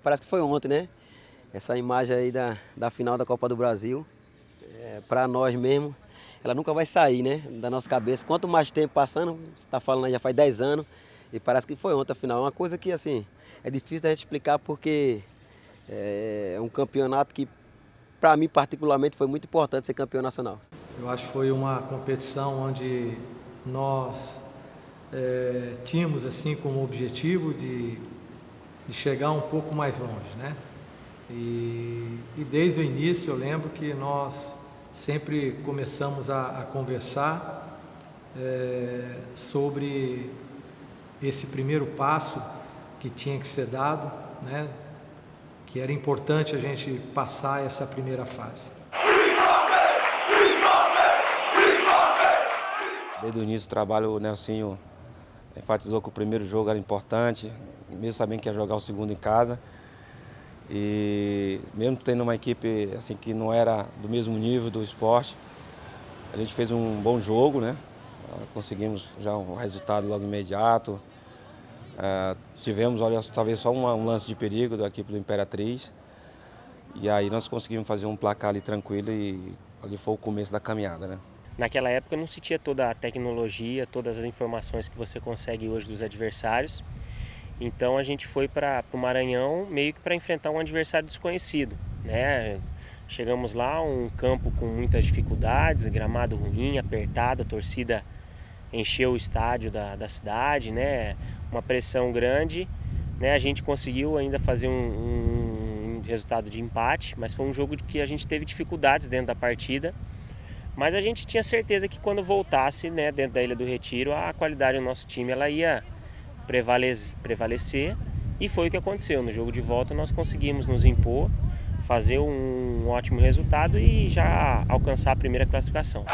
parece que foi ontem, né? Essa imagem aí da final da Copa do Brasil, para nós mesmo, ela nunca vai sair, né? Da nossa cabeça. Quanto mais tempo passando, você está falando aí, já faz 10 anos, e parece que foi ontem a final. É uma coisa que, assim, é difícil da gente explicar porque é um campeonato que, para mim, particularmente, foi muito importante ser campeão nacional. Eu acho que foi uma competição onde nós tínhamos assim como objetivo de chegar um pouco mais longe, né? E desde o início eu lembro que nós sempre começamos a conversar sobre esse primeiro passo que tinha que ser dado, né? Que era importante a gente passar essa primeira fase. Desde o início do trabalho, o Nelsinho enfatizou que o primeiro jogo era importante, mesmo sabendo que ia jogar o segundo em casa. E mesmo tendo uma equipe assim, que não era do mesmo nível do esporte, a gente fez um bom jogo, né? Conseguimos já um resultado logo imediato. Tivemos, olha, talvez só um lance de perigo da equipe do Imperatriz. E aí nós conseguimos fazer um placar ali tranquilo e ali foi o começo da caminhada, né? Naquela época não se tinha toda a tecnologia, todas as informações que você consegue hoje dos adversários. Então a gente foi para o Maranhão meio que para enfrentar um adversário desconhecido, né? Chegamos lá, um campo com muitas dificuldades, gramado ruim, apertado, a torcida encheu o estádio da cidade, né? Uma pressão grande, né? A gente conseguiu ainda fazer um resultado de empate, mas foi um jogo que a gente teve dificuldades dentro da partida. Mas a gente tinha certeza que quando voltasse, né, dentro da Ilha do Retiro, a qualidade do nosso time ela ia prevalecer, e foi o que aconteceu. No jogo de volta nós conseguimos nos impor, fazer um ótimo resultado e já alcançar a primeira classificação.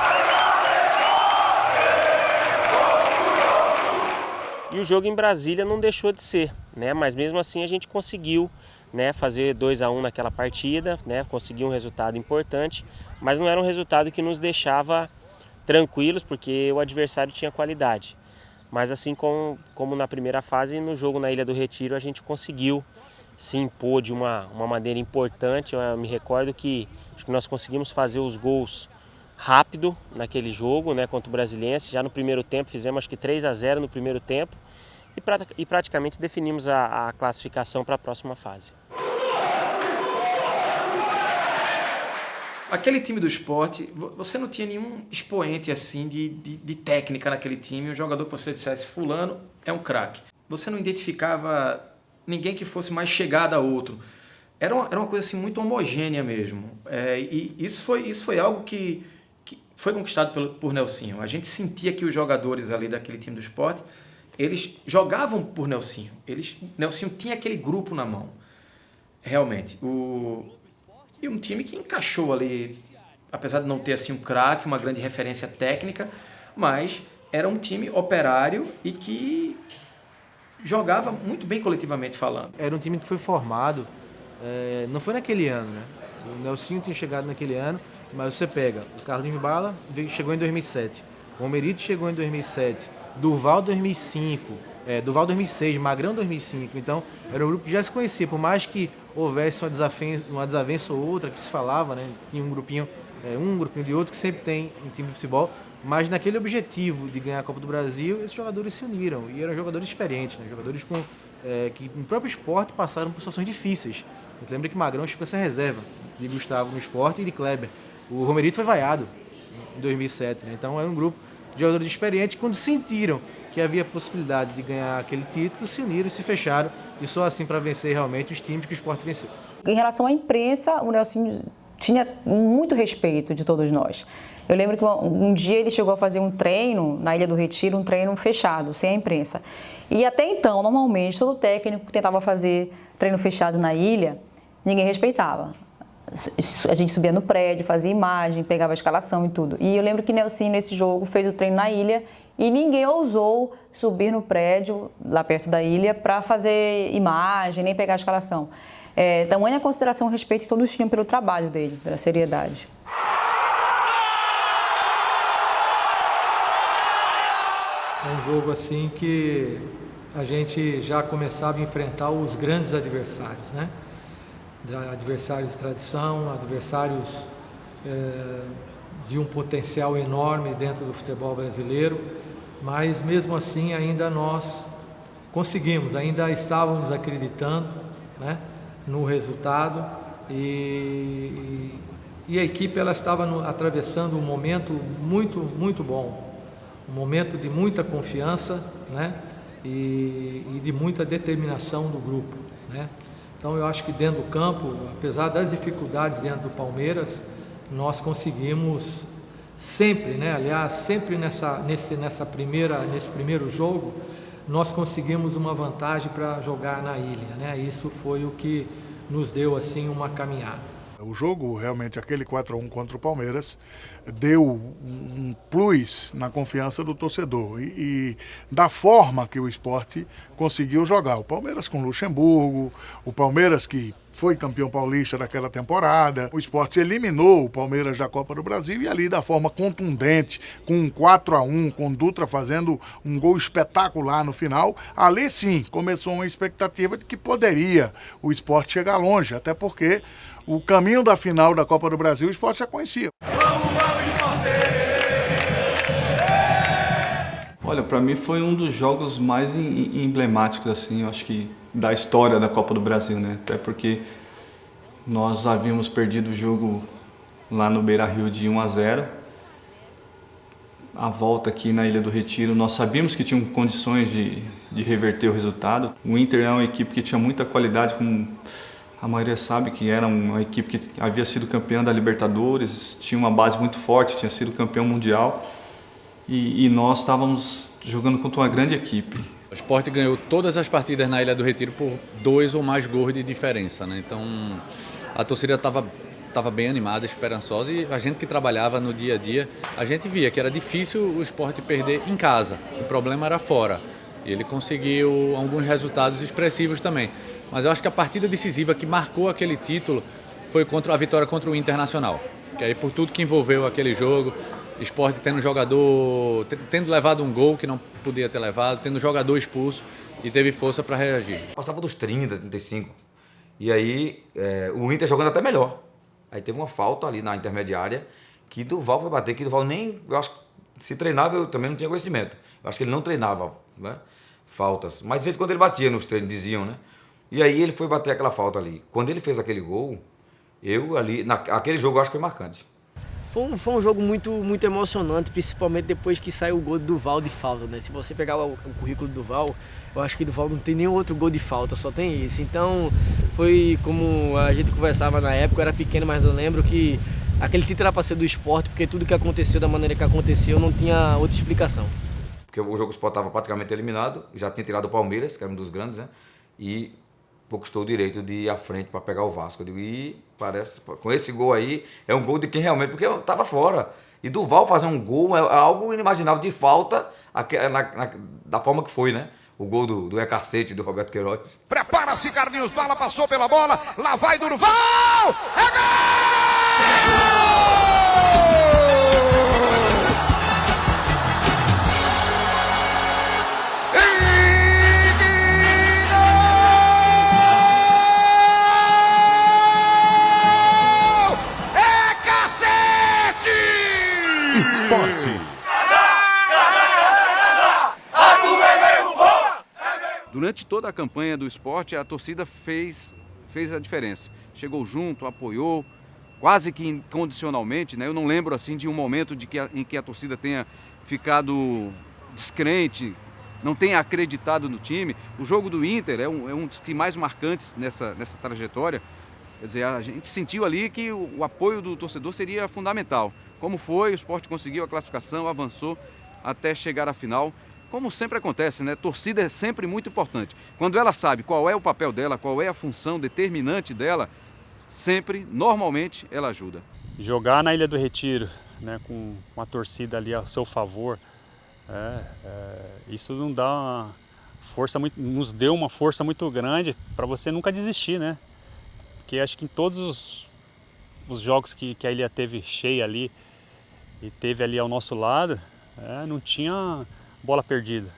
E o jogo em Brasília não deixou de ser, né? Mas mesmo assim a gente conseguiu, né, fazer 2-1 naquela partida, né? Conseguir um resultado importante, mas não era um resultado que nos deixava tranquilos, porque o adversário tinha qualidade. Mas assim como na primeira fase, no jogo na Ilha do Retiro, a gente conseguiu se impor de uma maneira importante. Eu me recordo que acho que nós conseguimos fazer os gols rápido naquele jogo, né, contra o Brasiliense. Já no primeiro tempo fizemos acho que 3-0 no primeiro tempo e praticamente definimos a classificação para a próxima fase. Aquele time do Sport, você não tinha nenhum expoente assim de técnica naquele time, um jogador que você dissesse, fulano é um craque. Você não identificava ninguém que fosse mais chegado a outro. Era uma coisa assim muito homogênea mesmo. E isso foi algo que foi conquistado por Nelsinho. A gente sentia que os jogadores ali daquele time do Sport, eles jogavam por Nelsinho. Nelsinho tinha aquele grupo na mão. Realmente. E um time que encaixou ali, apesar de não ter assim um craque, uma grande referência técnica, mas era um time operário e que jogava muito bem coletivamente falando. Era um time que foi formado, não foi naquele ano, né? O Nelsinho tinha chegado naquele ano, mas você pega, o Carlinhos Bala chegou em 2007, o Romerito chegou em 2007, Duval 2005, Duval 2006, Magrão 2005, então era um grupo que já se conhecia, por mais que houvesse uma desavença ou outra que se falava, né? Tinha um grupinho de outro que sempre tem em time de futebol, mas naquele objetivo de ganhar a Copa do Brasil, esses jogadores se uniram e eram jogadores experientes, né? Jogadores que no próprio esporte passaram por situações difíceis. A gente lembra que Magrão chegou a ser reserva de Gustavo no esporte e de Kleber. O Romerito foi vaiado em 2007, né? Então era um grupo de jogadores experientes que, quando sentiram que havia possibilidade de ganhar aquele título, se uniram e se fecharam, e só assim para vencer realmente os times que o Sport venceu. Em relação à imprensa, o Nelsinho tinha muito respeito de todos nós. Eu lembro que um dia ele chegou a fazer um treino na Ilha do Retiro, um treino fechado, sem a imprensa. E até então, normalmente, todo técnico que tentava fazer treino fechado na ilha, ninguém respeitava. A gente subia no prédio, fazia imagem, pegava a escalação e tudo. E eu lembro que Nelsinho, nesse jogo, fez o treino na ilha e ninguém ousou subir no prédio, lá perto da ilha, para fazer imagem, nem pegar a escalação. Tamanha consideração e respeito que todos tinham pelo trabalho dele, pela seriedade. É um jogo assim que a gente já começava a enfrentar os grandes adversários, né? Adversários de tradição, adversários de um potencial enorme dentro do futebol brasileiro, mas mesmo assim ainda nós conseguimos, ainda estávamos acreditando, né, no resultado e a equipe ela estava atravessando um momento muito bom, um momento de muita confiança, né, e de muita determinação do grupo, né. Então eu acho que dentro do campo, apesar das dificuldades dentro do Palmeiras, nós conseguimos sempre, né, aliás, sempre nesse primeiro jogo, nós conseguimos uma vantagem para jogar na ilha, né? Isso foi o que nos deu assim uma caminhada. O jogo, realmente, aquele 4-1 contra o Palmeiras, deu um plus na confiança do torcedor e da forma que o Sport conseguiu jogar. O Palmeiras com Luxemburgo, o Palmeiras que foi campeão paulista daquela temporada. O Sport eliminou o Palmeiras da Copa do Brasil e ali da forma contundente, com um 4-1, com Dutra fazendo um gol espetacular no final. Ali sim, começou uma expectativa de que poderia o Sport chegar longe, até porque o caminho da final da Copa do Brasil o Sport já conhecia. Olha, para mim foi um dos jogos mais emblemáticos, assim, eu acho que da história da Copa do Brasil, né? Até porque nós havíamos perdido o jogo lá no Beira-Rio de 1-0. A volta aqui na Ilha do Retiro, nós sabíamos que tinham condições de reverter o resultado. O Inter é uma equipe que tinha muita qualidade, como a maioria sabe, que era uma equipe que havia sido campeã da Libertadores, tinha uma base muito forte, tinha sido campeão mundial. E nós estávamos jogando contra uma grande equipe. O Sport ganhou todas as partidas na Ilha do Retiro por 2 ou mais gols de diferença, né? Então a torcida estava bem animada, esperançosa, e a gente que trabalhava no dia a dia, a gente via que era difícil o Sport perder em casa, o problema era fora. E ele conseguiu alguns resultados expressivos também. Mas eu acho que a partida decisiva que marcou aquele título foi a vitória contra o Internacional. Que aí por tudo que envolveu aquele jogo, Sport tendo levado um gol que não podia ter levado, tendo jogador expulso e teve força para reagir. Passava dos 30, 35. E aí o Inter jogando até melhor. Aí teve uma falta ali na intermediária que Duval foi bater, que Duval nem, eu acho que se treinava eu também não tinha conhecimento. Eu acho que ele não treinava, né, faltas. Mas de vez em quando ele batia nos treinos, diziam, né? E aí ele foi bater aquela falta ali. Quando ele fez aquele gol, aquele jogo eu acho que foi marcante. Foi um jogo muito emocionante, principalmente depois que saiu o gol do Duval de falta, né? Se você pegar o currículo do Duval, eu acho que o Duval não tem nenhum outro gol de falta, só tem esse. Então, foi como a gente conversava na época, eu era pequeno, mas eu lembro que aquele título era para ser do Sport, porque tudo que aconteceu da maneira que aconteceu não tinha outra explicação. Porque o jogo do Sport estava praticamente eliminado, já tinha tirado o Palmeiras, que era um dos grandes, né? E conquistou o direito de ir à frente para pegar o Vasco. Eu digo, e parece, com esse gol aí, é um gol de quem realmente, porque eu estava fora. E Duval fazer um gol é algo inimaginável de falta, da forma que foi, né? O gol do cacete do Roberto Queiroz. Prepara-se, Carlinhos Bala, passou pela bola, lá vai Durval! É gol! Esporte. Durante toda a campanha do Sport, a torcida fez a diferença. Chegou junto, apoiou, quase que incondicionalmente, né? Eu não lembro assim de um momento em que a torcida tenha ficado descrente, não tenha acreditado no time. O jogo do Inter é um dos que mais marcantes nessa trajetória. Quer dizer, a gente sentiu ali que o apoio do torcedor seria fundamental. Como foi, o Sport conseguiu a classificação, avançou até chegar à final. Como sempre acontece, né? Torcida é sempre muito importante. Quando ela sabe qual é o papel dela, qual é a função determinante dela, sempre, normalmente, ela ajuda. Jogar na Ilha do Retiro, né, com a torcida ali a seu favor, isso nos deu uma força muito grande para você nunca desistir, né? Porque acho que em todos os jogos que a ilha teve cheia ali e teve ali ao nosso lado, não tinha bola perdida?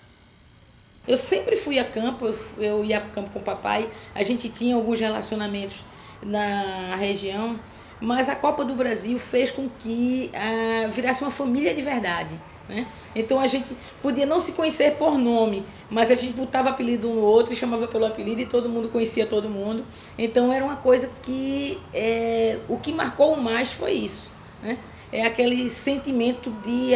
Eu sempre fui a campo, eu ia a campo com o papai, a gente tinha alguns relacionamentos na região, mas a Copa do Brasil fez com que virasse uma família de verdade, né? Então a gente podia não se conhecer por nome, mas a gente botava apelido um no outro e chamava pelo apelido e todo mundo conhecia todo mundo. Então era uma coisa que o que marcou mais foi isso, né? É aquele sentimento de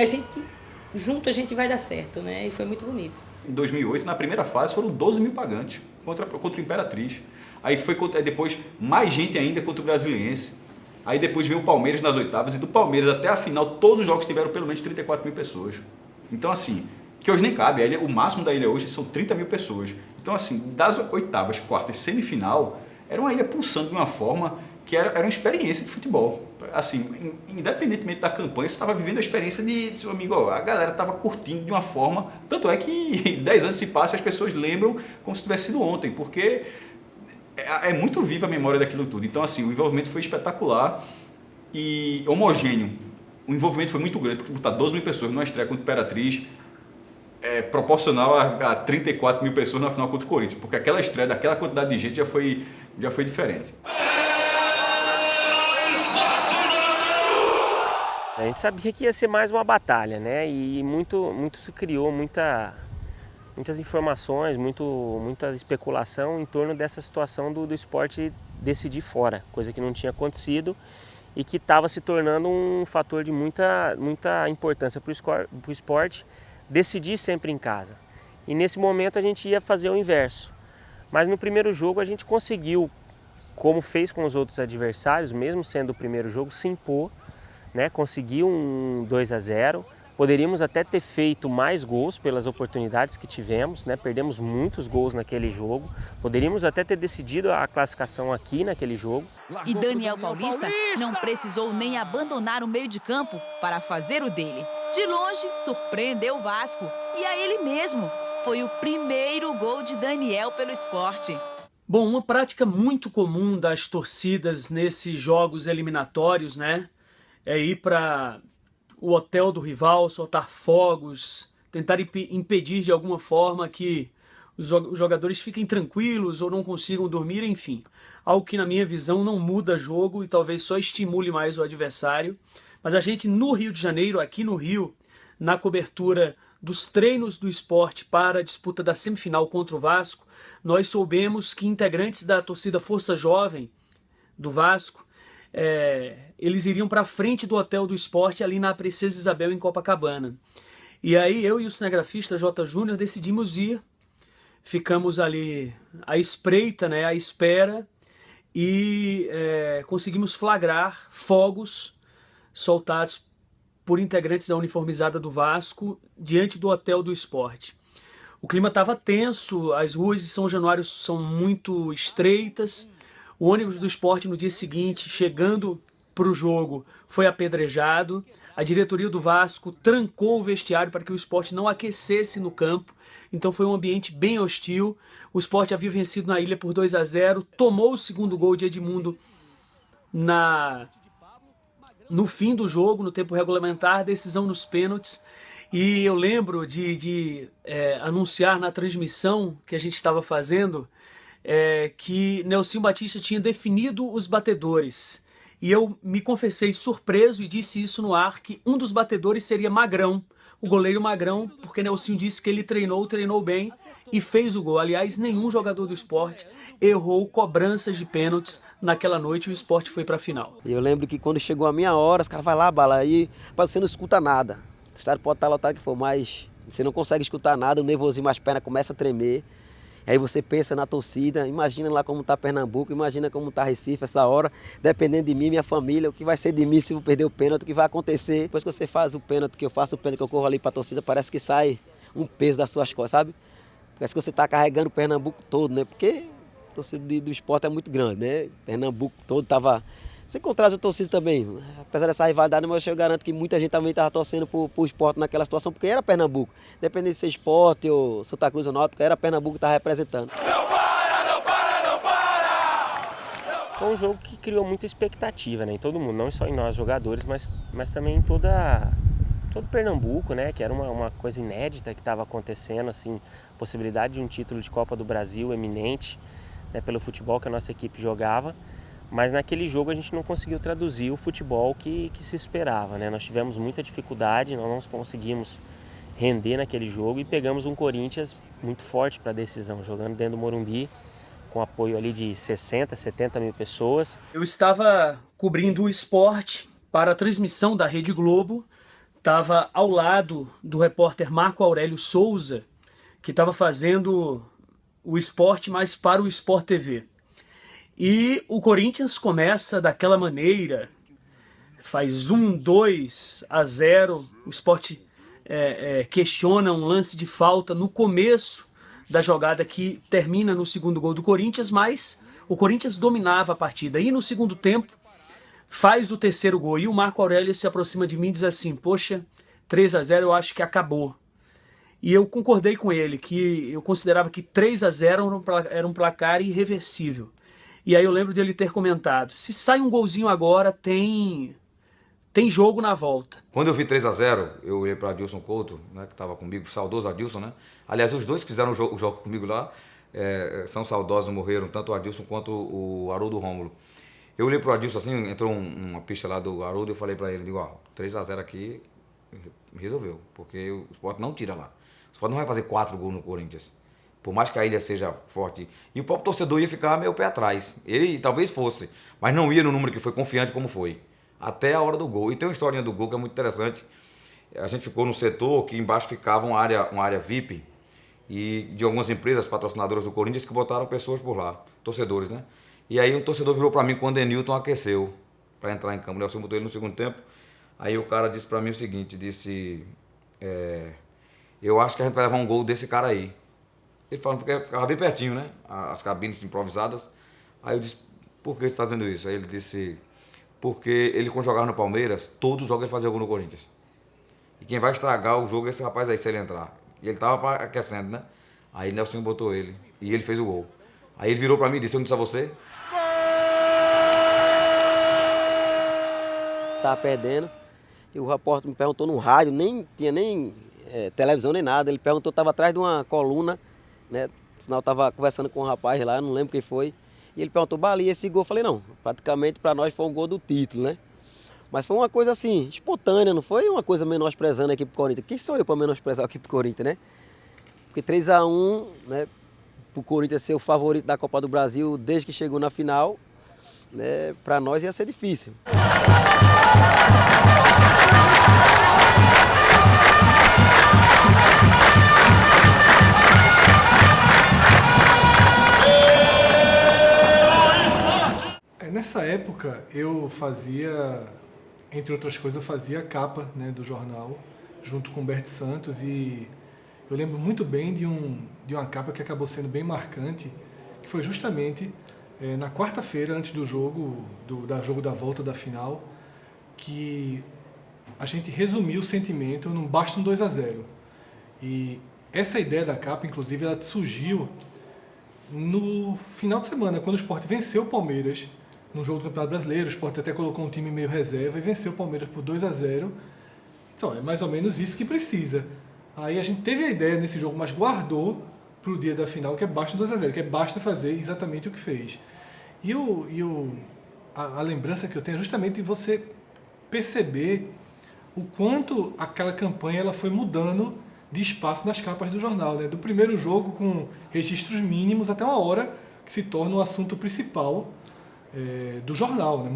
junto a gente vai dar certo, né? E foi muito bonito. Em 2008, na primeira fase, foram 12 mil pagantes contra o Imperatriz. Aí foi depois mais gente ainda contra o Brasiliense. Aí depois veio o Palmeiras nas oitavas, e do Palmeiras até a final, todos os jogos tiveram pelo menos 34 mil pessoas. Então, assim, que hoje nem cabe, o máximo da ilha hoje são 30 mil pessoas. Então, assim, das oitavas, quartas, semifinal, era uma ilha pulsando de uma forma que era uma experiência de futebol. Assim, independentemente da campanha, você estava vivendo a experiência de seu amigo, ó, a galera estava curtindo de uma forma, tanto é que 10 anos se passam e as pessoas lembram como se tivesse sido ontem, porque é muito viva a memória daquilo tudo. Então, assim, o envolvimento foi espetacular e homogêneo. O envolvimento foi muito grande, porque botar 12 mil pessoas numa estreia contra o Imperatriz é proporcional a 34 mil pessoas na final contra o Corinthians, porque aquela estreia daquela quantidade de gente já foi diferente. A gente sabia que ia ser mais uma batalha, né? E muito se criou, muitas informações, muita especulação em torno dessa situação do esporte decidir fora, coisa que não tinha acontecido e que estava se tornando um fator de muita importância para o esporte decidir sempre em casa. E nesse momento a gente ia fazer o inverso. Mas no primeiro jogo a gente conseguiu, como fez com os outros adversários, mesmo sendo o primeiro jogo, se impor, né? Conseguiu um 2-0. Poderíamos até ter feito mais gols pelas oportunidades que tivemos, né? Perdemos muitos gols naquele jogo. Poderíamos até ter decidido a classificação aqui naquele jogo. E Daniel Paulista não precisou nem abandonar o meio de campo para fazer o dele. De longe, surpreendeu o Vasco. E a ele mesmo. Foi o primeiro gol de Daniel pelo Sport. Bom, uma prática muito comum das torcidas nesses jogos eliminatórios, né? É ir para o hotel do rival, soltar fogos, tentar impedir de alguma forma que os jogadores fiquem tranquilos ou não consigam dormir, enfim. Algo que na minha visão não muda jogo e talvez só estimule mais o adversário. Mas a gente no Rio de Janeiro, aqui no Rio, na cobertura dos treinos do Sport para a disputa da semifinal contra o Vasco, nós soubemos que integrantes da torcida Força Jovem do Vasco, eles iriam para frente do hotel do Sport ali na Princesa Isabel em Copacabana. E aí eu e o cinegrafista J. Júnior decidimos ir, ficamos ali à espreita, né, à espera, e conseguimos flagrar fogos soltados por integrantes da uniformizada do Vasco diante do hotel do Sport. O clima estava tenso, as ruas de São Januário são muito estreitas. O ônibus do Sport no dia seguinte, chegando para o jogo, foi apedrejado. A diretoria do Vasco trancou o vestiário para que o Sport não aquecesse no campo. Então foi um ambiente bem hostil. O Sport havia vencido na ilha por 2-0, tomou o segundo gol de Edmundo no fim do jogo, no tempo regulamentar, decisão nos pênaltis. E eu lembro de anunciar na transmissão que a gente estava fazendo que Nelsinho Batista tinha definido os batedores. E eu me confessei surpreso e disse isso no ar, que um dos batedores seria Magrão, o goleiro Magrão, porque Nelsinho disse que ele treinou bem e fez o gol. Aliás, nenhum jogador do Sport errou cobranças de pênaltis naquela noite, o Sport foi para a final. Eu lembro que quando chegou a minha hora, os caras vai lá, bala, aí você não escuta nada. O estádio pode estar lotado que for, mas você não consegue escutar nada, o nervosismo, as pernas começam a tremer. Aí você pensa na torcida, imagina lá como está Pernambuco, imagina como está Recife essa hora, dependendo de mim, minha família, o que vai ser de mim se eu perder o pênalti, o que vai acontecer. Depois que você faz o pênalti, que eu faço o pênalti, que eu corro ali para a torcida, parece que sai um peso das suas costas, sabe? Parece que você está carregando o Pernambuco todo, né? Porque a torcida do esporte é muito grande, né? Pernambuco todo estava... Você encontrava a torcida também, apesar dessa rivalidade, mas eu garanto que muita gente também estava torcendo pro esporte naquela situação, porque era Pernambuco. Independente de ser esporte ou Santa Cruz ou Náutico, era Pernambuco que estava representando. Foi um jogo que criou muita expectativa, né, em todo mundo, não só em nós jogadores, mas também em toda todo Pernambuco, né, que era uma coisa inédita que estava acontecendo, assim, possibilidade de um título de Copa do Brasil eminente, né, pelo futebol que a nossa equipe jogava, mas naquele jogo a gente não conseguiu traduzir o futebol que se esperava, né? Nós tivemos muita dificuldade, nós não conseguimos render naquele jogo e pegamos um Corinthians muito forte para a decisão, jogando dentro do Morumbi, com apoio ali de 60, 70 mil pessoas. Eu estava cobrindo o esporte para a transmissão da Rede Globo, estava ao lado do repórter Marco Aurélio Souza, que estava fazendo o esporte, mas para o Sport TV. E o Corinthians começa daquela maneira, faz 2-0, o Sport questiona um lance de falta no começo da jogada que termina no segundo gol do Corinthians, mas o Corinthians dominava a partida. E no segundo tempo faz o terceiro gol e o Marco Aurélio se aproxima de mim e diz assim: poxa, 3-0 eu acho que acabou. E eu concordei com ele, que eu considerava que 3-0 era um placar irreversível. E aí eu lembro dele ter comentado: se sai um golzinho agora, tem jogo na volta. Quando eu vi 3-0, eu olhei para Adilson Couto, né, que estava comigo, saudoso Adilson, né? Aliás, os dois que fizeram o jogo comigo lá são saudosos, morreram, tanto o Adilson quanto o Haroldo Rômulo. Eu olhei para o Adilson assim, entrou uma pista lá do Haroldo e eu falei para ele, digo, ó, 3-0 aqui resolveu, porque o Sport não tira lá. O Sport não vai fazer 4 gols no Corinthians. Por mais que a ilha seja forte. E o próprio torcedor ia ficar meio pé atrás. Ele talvez fosse, mas não ia no número que foi, confiante como foi. Até a hora do gol. E tem uma historinha do gol que é muito interessante. A gente ficou no setor que embaixo ficava uma área VIP e de algumas empresas patrocinadoras do Corinthians que botaram pessoas por lá, torcedores, né? E aí o torcedor virou para mim quando o Denilton aqueceu para entrar em campo. O Nelson botou ele no segundo tempo. Aí o cara disse para mim o seguinte, disse, eu acho que a gente vai levar um gol desse cara aí. Ele falou, porque ficava bem pertinho, né? As cabines improvisadas. Aí eu disse, por que você está dizendo isso? Aí ele disse, porque ele quando jogava no Palmeiras, todos os jogos ele fazia gol no Corinthians. E quem vai estragar o jogo é esse rapaz aí, se ele entrar. E ele tava aquecendo, né? Aí Nelson botou ele. E ele fez o gol. Aí ele virou pra mim e disse, eu não disse a você? Tava perdendo. E o repórter me perguntou no rádio, nem tinha televisão nem nada. Ele perguntou, estava atrás de uma coluna, né? Sinal, eu tava conversando com um rapaz lá, não lembro quem foi. E ele perguntou, Bali, esse gol? Eu falei, não, praticamente para nós foi um gol do título, né? Mas foi uma coisa assim, espontânea, não foi uma coisa menosprezando a equipe do Corinthians. Quem sou eu para menosprezar a equipe do Corinthians, né? Porque 3-1, né, pro Corinthians ser o favorito da Copa do Brasil desde que chegou na final, né, para nós ia ser difícil. Nessa época eu fazia, entre outras coisas, eu fazia a capa, né, do jornal, junto com o Bert Santos, e eu lembro muito bem de uma capa que acabou sendo bem marcante, que foi justamente na quarta-feira, antes do jogo da volta da final, que a gente resumiu o sentimento num basta um 2-0. E essa ideia da capa, inclusive, ela surgiu no final de semana, quando o Sport venceu o Palmeiras, no jogo do Campeonato Brasileiro. O Sport até colocou um time meio reserva e venceu o Palmeiras por 2-0. Então, é mais ou menos isso que precisa. Aí a gente teve a ideia nesse jogo, mas guardou para o dia da final, que é basta 2-0, que é basta fazer exatamente o que fez. E a lembrança que eu tenho é justamente você perceber o quanto aquela campanha ela foi mudando de espaço nas capas do jornal, né? Do primeiro jogo com registros mínimos até uma hora que se torna o assunto principal do jornal, né?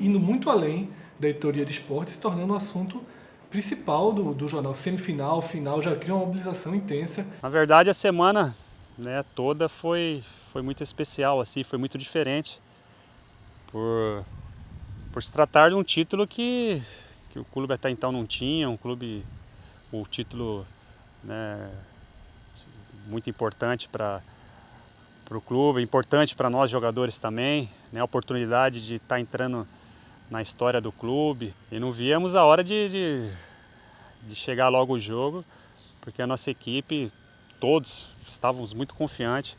Indo muito além da editoria de esporte, se tornando o assunto principal do jornal. Semifinal, final, já cria uma mobilização intensa. Na verdade, a semana, né, toda foi muito especial, assim, foi muito diferente por se tratar de um título que o clube até então não tinha, o título, né, muito importante para o clube, importante para nós jogadores também, né, a oportunidade de estar entrando na história do clube, e não víamos a hora de chegar logo o jogo, porque a nossa equipe, todos estávamos muito confiantes,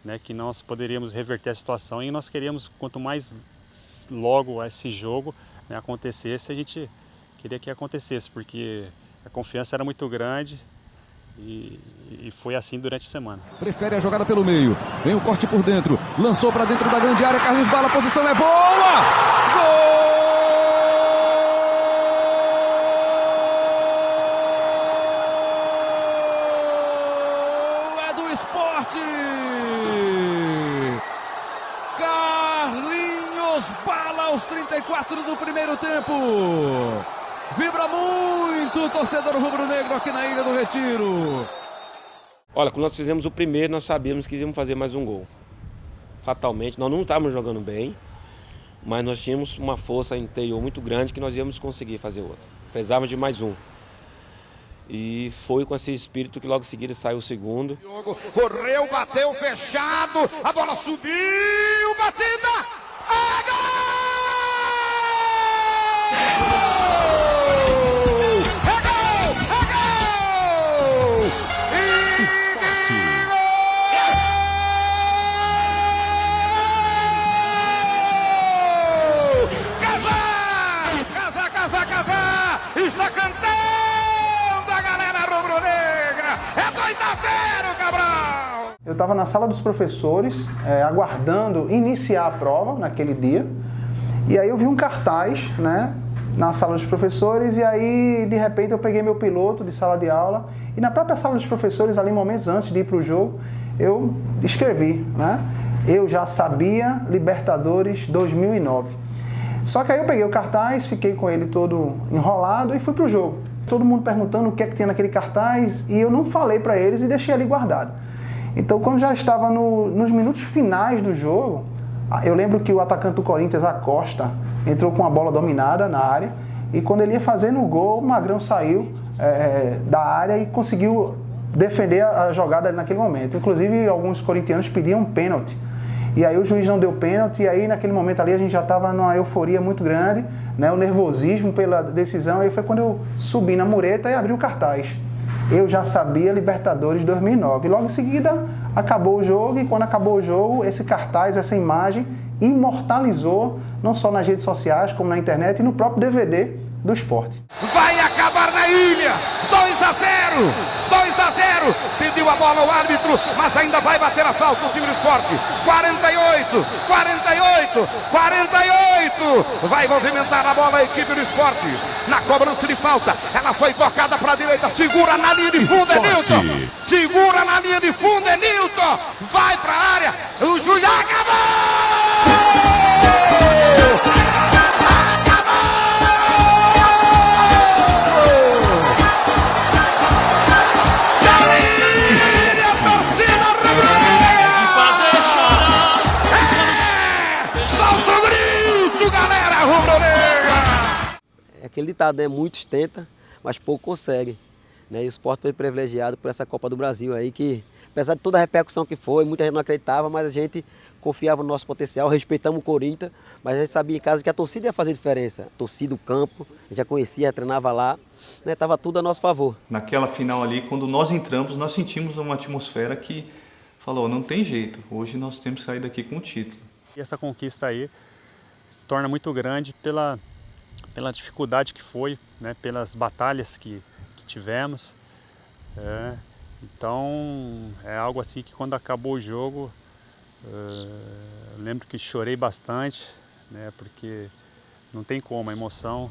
né, que nós poderíamos reverter a situação, e nós queríamos, quanto mais logo esse jogo, né, acontecesse, a gente queria que acontecesse, porque a confiança era muito grande e foi assim durante a semana. Prefere a jogada pelo meio, vem o corte por dentro, lançou para dentro da grande área, Carlinhos Bala, a posição é boa! Gol! É do Sport! Carlinhos Bala aos 34 do primeiro tempo! Vibra muito o torcedor rubro-negro aqui na Ilha do Retiro. Olha, quando nós fizemos o primeiro, nós sabíamos que íamos fazer mais um gol. Fatalmente, nós não estávamos jogando bem, mas nós tínhamos uma força interior muito grande que nós íamos conseguir fazer outro. Precisávamos de mais um. E foi com esse espírito que logo em seguida saiu o segundo. Correu, bateu, fechado, a bola subiu, batida, é gol! Está cantando a galera rubro-negra. É 2-0, Cabral. Eu estava na sala dos professores, aguardando iniciar a prova naquele dia. E aí eu vi um cartaz, né, na sala dos professores. E aí, de repente, eu peguei meu piloto de sala de aula. E na própria sala dos professores, ali momentos antes de ir para o jogo, eu escrevi, né? Eu já sabia Libertadores 2009. Só que aí eu peguei o cartaz, fiquei com ele todo enrolado e fui pro jogo. Todo mundo perguntando o que é que tinha naquele cartaz e eu não falei para eles e deixei ali guardado. Então, quando já estava nos minutos finais do jogo, eu lembro que o atacante do Corinthians, Acosta, entrou com a bola dominada na área e quando ele ia fazer no gol, o Magrão saiu da área e conseguiu defender a jogada ali naquele momento. Inclusive, alguns corintianos pediam um pênalti. E aí o juiz não deu pênalti, e aí naquele momento ali a gente já estava numa euforia muito grande, né, o nervosismo pela decisão, aí foi quando eu subi na mureta e abri o cartaz. Eu já sabia Libertadores 2009. E logo em seguida acabou o jogo, e quando acabou o jogo, esse cartaz, essa imagem, imortalizou, não só nas redes sociais, como na internet e no próprio DVD do Sport. Vai acabar na ilha, 2-0, 2-0, pediu a bola ao árbitro, mas ainda vai bater a falta o time do Sport. 48, 48, 48, vai movimentar a bola a equipe do Sport, na cobrança de falta, ela foi tocada para a direita, segura na linha de fundo, Enilton, segura na linha de fundo, Enilton, vai para a área, o juiz acabou! Aquele ditado, né? Muitos tentam, mas pouco conseguem. Né? E o Sport foi privilegiado por essa Copa do Brasil aí, que apesar de toda a repercussão que foi, muita gente não acreditava, mas a gente confiava no nosso potencial, respeitamos o Corinthians, mas a gente sabia em casa que a torcida ia fazer diferença. A torcida, o campo, já conhecia, treinava lá, né? Tava tudo a nosso favor. Naquela final ali, quando nós entramos, nós sentimos uma atmosfera que falou, não tem jeito, hoje nós temos que sair daqui com o título. E essa conquista aí se torna muito grande pela dificuldade que foi, né, pelas batalhas que tivemos. Então é algo assim que quando acabou o jogo, eu lembro que chorei bastante, né, porque não tem como, a emoção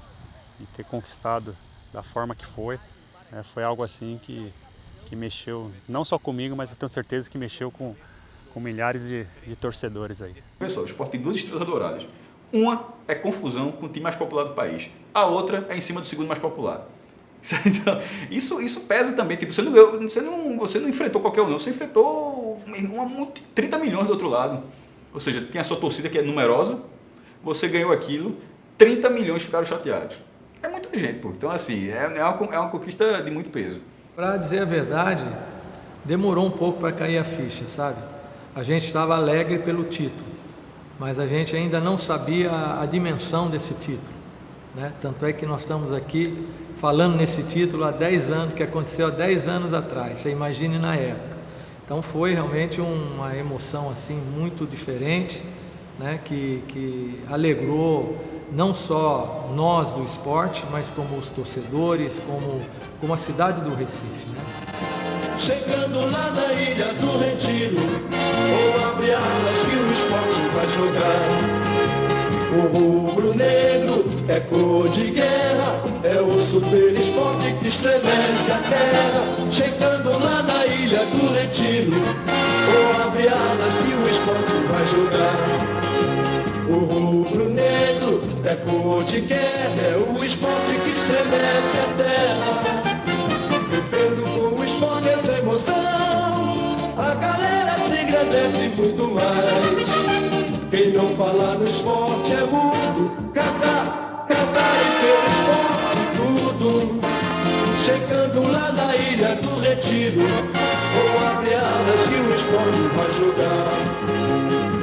de ter conquistado da forma que foi, né, foi algo assim que mexeu, não só comigo, mas eu tenho certeza que mexeu com milhares de torcedores aí. Pessoal, o Sport tem 2 estrelas douradas. Uma é confusão com o time mais popular do país. A outra é em cima do segundo mais popular. Então, isso pesa também. Tipo, você não enfrentou qualquer um, não. Você enfrentou 30 milhões do outro lado. Ou seja, tem a sua torcida que é numerosa, você ganhou aquilo, 30 milhões ficaram chateados. É muita gente, pô. Então, assim, é uma conquista de muito peso. Para dizer a verdade, demorou um pouco para cair a ficha, sabe? A gente estava alegre pelo título, mas a gente ainda não sabia a dimensão desse título, né? Tanto é que nós estamos aqui falando nesse título há 10 anos, que aconteceu há 10 anos atrás, você imagine na época. Então foi realmente uma emoção assim muito diferente, né, que alegrou não só nós do esporte, mas como os torcedores, como a cidade do Recife, né? Chegando lá na Ilha do Retiro, ou abre alas que o esporte vai jogar. O rubro-negro é cor de guerra, é o super esporte que estremece a terra. Chegando lá na Ilha do Retiro, ou abre alas que o esporte vai jogar. O rubro-negro é cor de guerra, é o esporte que estremece a terra. Vivendo com o esporte essa emoção, a galera se engrandece muito mais. Quem não fala no esporte é mudo. Casar e pelo esporte tudo. Chegando lá na Ilha do Retiro, ou abre alas que o esporte vai jogar.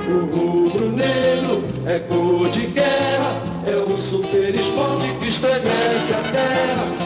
O rubro-negro é cor de guerra, é o super esporte que estremece a terra.